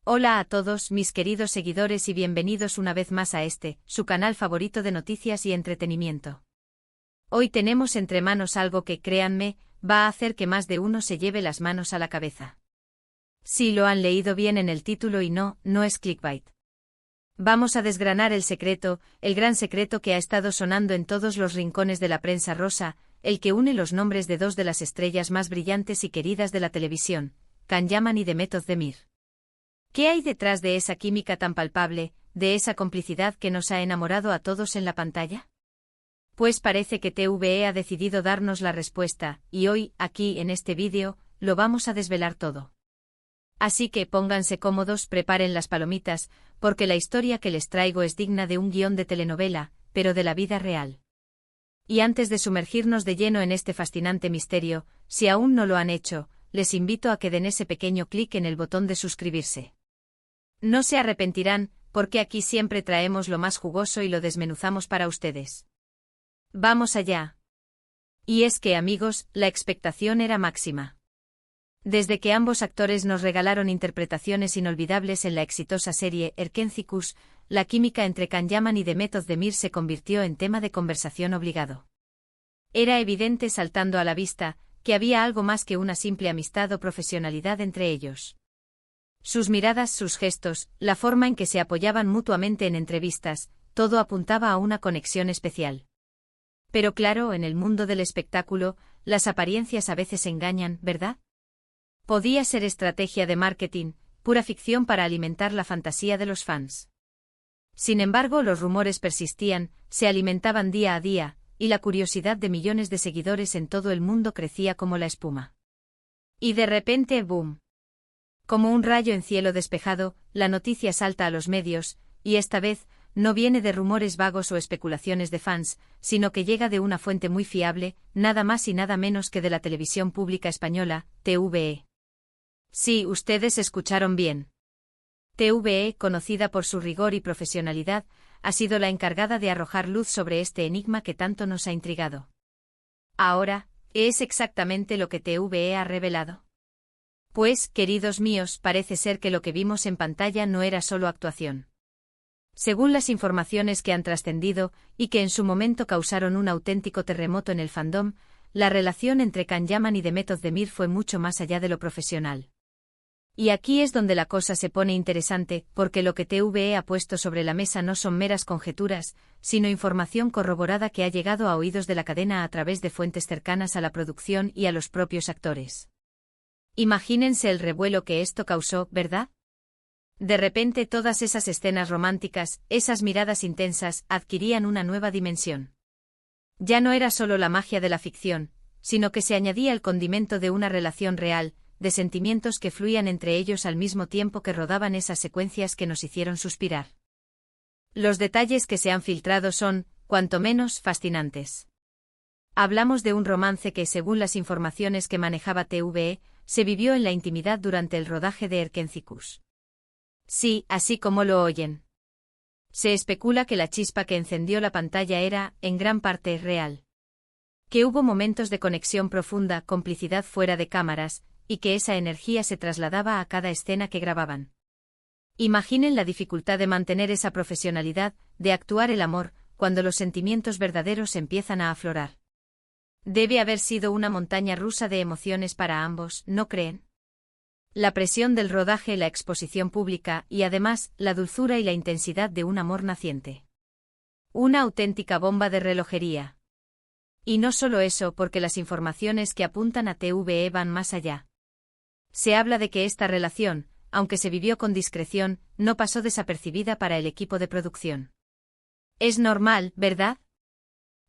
Hola a todos mis queridos seguidores y bienvenidos una vez más a su canal favorito de noticias y entretenimiento. Hoy tenemos entre manos algo que, créanme, va a hacer que más de uno se lleve las manos a la cabeza. Sí, lo han leído bien en el título y no es clickbait. Vamos a desgranar el secreto, el gran secreto que ha estado sonando en todos los rincones de la prensa rosa, el que une los nombres de dos de las estrellas más brillantes y queridas de la televisión, Can Yaman y Demet Özdemir. ¿Qué hay detrás de esa química tan palpable, de esa complicidad que nos ha enamorado a todos en la pantalla? Pues parece que TVE ha decidido darnos la respuesta, y hoy, aquí en este vídeo, lo vamos a desvelar todo. Así que pónganse cómodos, preparen las palomitas, porque la historia que les traigo es digna de un guión de telenovela, pero de la vida real. Y antes de sumergirnos de lleno en este fascinante misterio, si aún no lo han hecho, les invito a que den ese pequeño clic en el botón de suscribirse. No se arrepentirán, porque aquí siempre traemos lo más jugoso y lo desmenuzamos para ustedes. ¡Vamos allá! Y es que, amigos, la expectación era máxima. Desde que ambos actores nos regalaron interpretaciones inolvidables en la exitosa serie Erkencikus, la química entre Can Yaman y Demet Özdemir se convirtió en tema de conversación obligado. Era evidente, saltando a la vista, que había algo más que una simple amistad o profesionalidad entre ellos. Sus miradas, sus gestos, la forma en que se apoyaban mutuamente en entrevistas, todo apuntaba a una conexión especial. Pero claro, en el mundo del espectáculo, las apariencias a veces engañan, ¿verdad? Podía ser estrategia de marketing, pura ficción para alimentar la fantasía de los fans. Sin embargo, los rumores persistían, se alimentaban día a día, y la curiosidad de millones de seguidores en todo el mundo crecía como la espuma. Y de repente, ¡boom! Como un rayo en cielo despejado, la noticia salta a los medios, y esta vez, no viene de rumores vagos o especulaciones de fans, sino que llega de una fuente muy fiable, nada más y nada menos que de la televisión pública española, TVE. Sí, ustedes escucharon bien. TVE, conocida por su rigor y profesionalidad, ha sido la encargada de arrojar luz sobre este enigma que tanto nos ha intrigado. Ahora, ¿qué es exactamente lo que TVE ha revelado? Pues, queridos míos, parece ser que lo que vimos en pantalla no era solo actuación. Según las informaciones que han trascendido, y que en su momento causaron un auténtico terremoto en el fandom, la relación entre Can Yaman y Demet Özdemir fue mucho más allá de lo profesional. Y aquí es donde la cosa se pone interesante, porque lo que TVE ha puesto sobre la mesa no son meras conjeturas, sino información corroborada que ha llegado a oídos de la cadena a través de fuentes cercanas a la producción y a los propios actores. Imagínense el revuelo que esto causó, ¿verdad? De repente todas esas escenas románticas, esas miradas intensas, adquirían una nueva dimensión. Ya no era solo la magia de la ficción, sino que se añadía el condimento de una relación real, de sentimientos que fluían entre ellos al mismo tiempo que rodaban esas secuencias que nos hicieron suspirar. Los detalles que se han filtrado son, cuanto menos, fascinantes. Hablamos de un romance que, según las informaciones que manejaba TVE, se vivió en la intimidad durante el rodaje de Erkencikus. Sí, así como lo oyen. Se especula que la chispa que encendió la pantalla era, en gran parte, real. Que hubo momentos de conexión profunda, complicidad fuera de cámaras, y que esa energía se trasladaba a cada escena que grababan. Imaginen la dificultad de mantener esa profesionalidad, de actuar el amor, cuando los sentimientos verdaderos empiezan a aflorar. Debe haber sido una montaña rusa de emociones para ambos, ¿no creen? La presión del rodaje, la exposición pública y además, la dulzura y la intensidad de un amor naciente. Una auténtica bomba de relojería. Y no solo eso, porque las informaciones que apuntan a TVE van más allá. Se habla de que esta relación, aunque se vivió con discreción, no pasó desapercibida para el equipo de producción. Es normal, ¿verdad?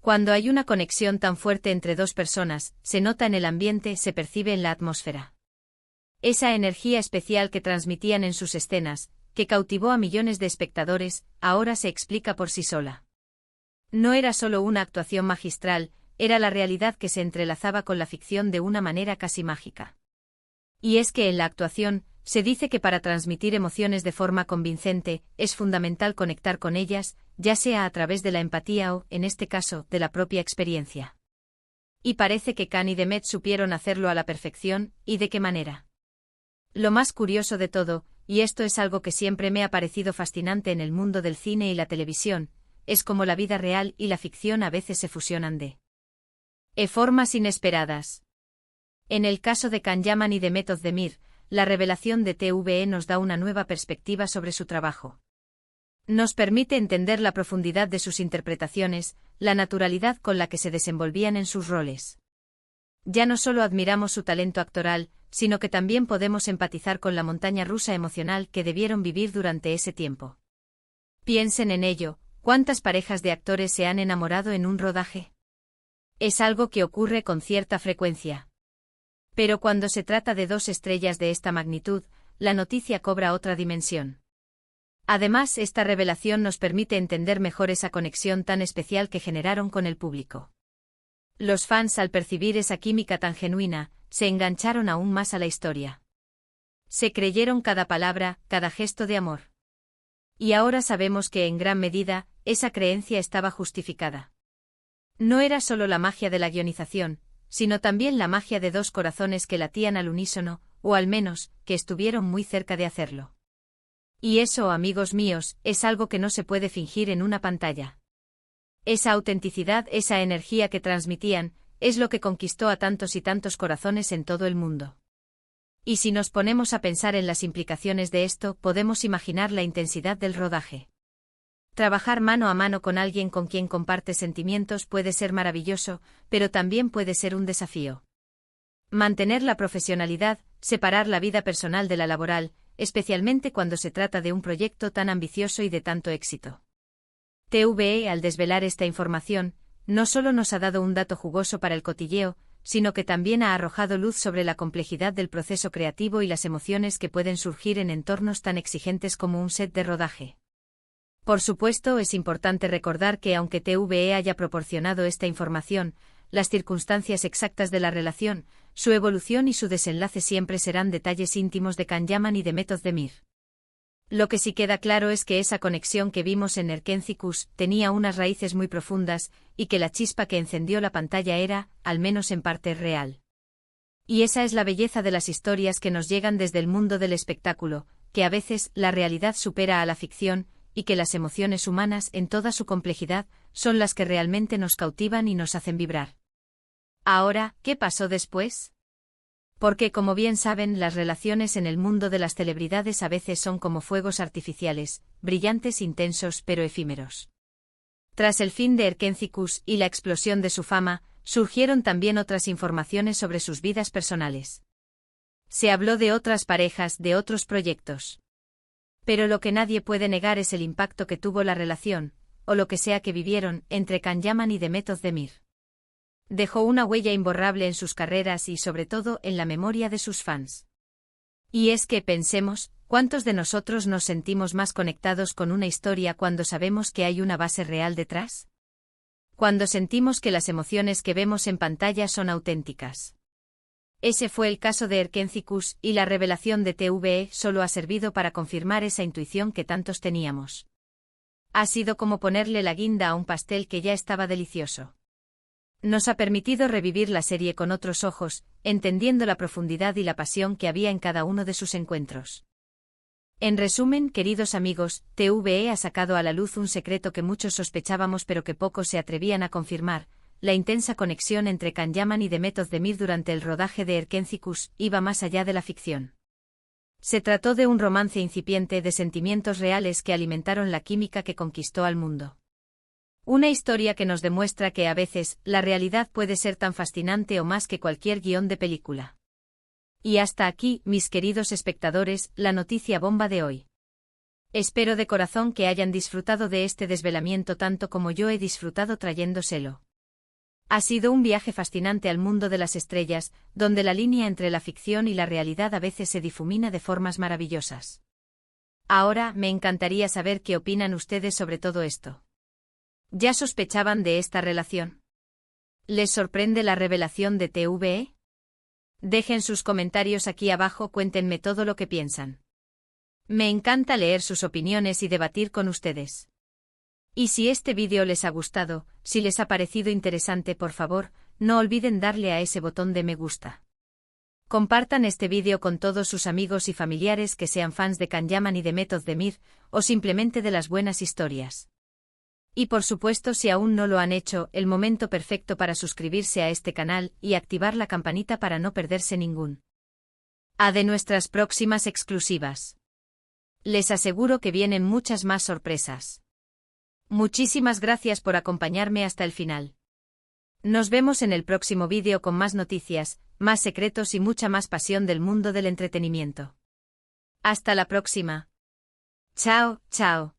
Cuando hay una conexión tan fuerte entre dos personas, se nota en el ambiente, se percibe en la atmósfera. Esa energía especial que transmitían en sus escenas, que cautivó a millones de espectadores, ahora se explica por sí sola. No era solo una actuación magistral, era la realidad que se entrelazaba con la ficción de una manera casi mágica. Y es que en la actuación, se dice que para transmitir emociones de forma convincente, es fundamental conectar con ellas, ya sea a través de la empatía o, en este caso, de la propia experiencia. Y parece que Can y Demet supieron hacerlo a la perfección, ¿y de qué manera? Lo más curioso de todo, y esto es algo que siempre me ha parecido fascinante en el mundo del cine y la televisión, es cómo la vida real y la ficción a veces se fusionan de formas inesperadas. En el caso de Can Yaman y de Method Demir, la revelación de TVE nos da una nueva perspectiva sobre su trabajo. Nos permite entender la profundidad de sus interpretaciones, la naturalidad con la que se desenvolvían en sus roles. Ya no solo admiramos su talento actoral, sino que también podemos empatizar con la montaña rusa emocional que debieron vivir durante ese tiempo. Piensen en ello, ¿cuántas parejas de actores se han enamorado en un rodaje? Es algo que ocurre con cierta frecuencia. Pero cuando se trata de dos estrellas de esta magnitud, la noticia cobra otra dimensión. Además, esta revelación nos permite entender mejor esa conexión tan especial que generaron con el público. Los fans, al percibir esa química tan genuina, se engancharon aún más a la historia. Se creyeron cada palabra, cada gesto de amor. Y ahora sabemos que en gran medida, esa creencia estaba justificada. No era solo la magia de la guionización, sino también la magia de dos corazones que latían al unísono, o al menos, que estuvieron muy cerca de hacerlo. Y eso, amigos míos, es algo que no se puede fingir en una pantalla. Esa autenticidad, esa energía que transmitían, es lo que conquistó a tantos y tantos corazones en todo el mundo. Y si nos ponemos a pensar en las implicaciones de esto, podemos imaginar la intensidad del rodaje. Trabajar mano a mano con alguien con quien compartes sentimientos puede ser maravilloso, pero también puede ser un desafío. Mantener la profesionalidad, separar la vida personal de la laboral, especialmente cuando se trata de un proyecto tan ambicioso y de tanto éxito. TVE, al desvelar esta información, no solo nos ha dado un dato jugoso para el cotilleo, sino que también ha arrojado luz sobre la complejidad del proceso creativo y las emociones que pueden surgir en entornos tan exigentes como un set de rodaje. Por supuesto, es importante recordar que aunque TVE haya proporcionado esta información, las circunstancias exactas de la relación, su evolución y su desenlace siempre serán detalles íntimos de Can Yaman y de Method Demir. Lo que sí queda claro es que esa conexión que vimos en Erkenci-Kuş tenía unas raíces muy profundas, y que la chispa que encendió la pantalla era, al menos en parte, real. Y esa es la belleza de las historias que nos llegan desde el mundo del espectáculo, que a veces la realidad supera a la ficción, y que las emociones humanas, en toda su complejidad, son las que realmente nos cautivan y nos hacen vibrar. Ahora, ¿qué pasó después? Porque, como bien saben, las relaciones en el mundo de las celebridades a veces son como fuegos artificiales, brillantes, intensos, pero efímeros. Tras el fin de Erkenci-Kuş y la explosión de su fama, surgieron también otras informaciones sobre sus vidas personales. Se habló de otras parejas, de otros proyectos. Pero lo que nadie puede negar es el impacto que tuvo la relación, o lo que sea que vivieron, entre Can Yaman y Method Demir. Dejó una huella imborrable en sus carreras y sobre todo en la memoria de sus fans. Y es que pensemos, ¿cuántos de nosotros nos sentimos más conectados con una historia cuando sabemos que hay una base real detrás? Cuando sentimos que las emociones que vemos en pantalla son auténticas. Ese fue el caso de Erkenci-Kuş, y la revelación de TVE solo ha servido para confirmar esa intuición que tantos teníamos. Ha sido como ponerle la guinda a un pastel que ya estaba delicioso. Nos ha permitido revivir la serie con otros ojos, entendiendo la profundidad y la pasión que había en cada uno de sus encuentros. En resumen, queridos amigos, TVE ha sacado a la luz un secreto que muchos sospechábamos pero que pocos se atrevían a confirmar. La intensa conexión entre Can Yaman y Method Demir durante el rodaje de Erkenci-Kuş iba más allá de la ficción. Se trató de un romance incipiente de sentimientos reales que alimentaron la química que conquistó al mundo. Una historia que nos demuestra que a veces, la realidad puede ser tan fascinante o más que cualquier guión de película. Y hasta aquí, mis queridos espectadores, la noticia bomba de hoy. Espero de corazón que hayan disfrutado de este desvelamiento tanto como yo he disfrutado trayéndoselo. Ha sido un viaje fascinante al mundo de las estrellas, donde la línea entre la ficción y la realidad a veces se difumina de formas maravillosas. Ahora, me encantaría saber qué opinan ustedes sobre todo esto. ¿Ya sospechaban de esta relación? ¿Les sorprende la revelación de TVE? Dejen sus comentarios aquí abajo, cuéntenme todo lo que piensan. Me encanta leer sus opiniones y debatir con ustedes. Y si este vídeo les ha gustado, si les ha parecido interesante, por favor, no olviden darle a ese botón de me gusta. Compartan este vídeo con todos sus amigos y familiares que sean fans de Kanyaman y de Method the Myth, o simplemente de las buenas historias. Y por supuesto, si aún no lo han hecho, el momento perfecto para suscribirse a este canal y activar la campanita para no perderse ningún de nuestras próximas exclusivas. Les aseguro que vienen muchas más sorpresas. Muchísimas gracias por acompañarme hasta el final. Nos vemos en el próximo vídeo con más noticias, más secretos y mucha más pasión del mundo del entretenimiento. Hasta la próxima. Chao, chao.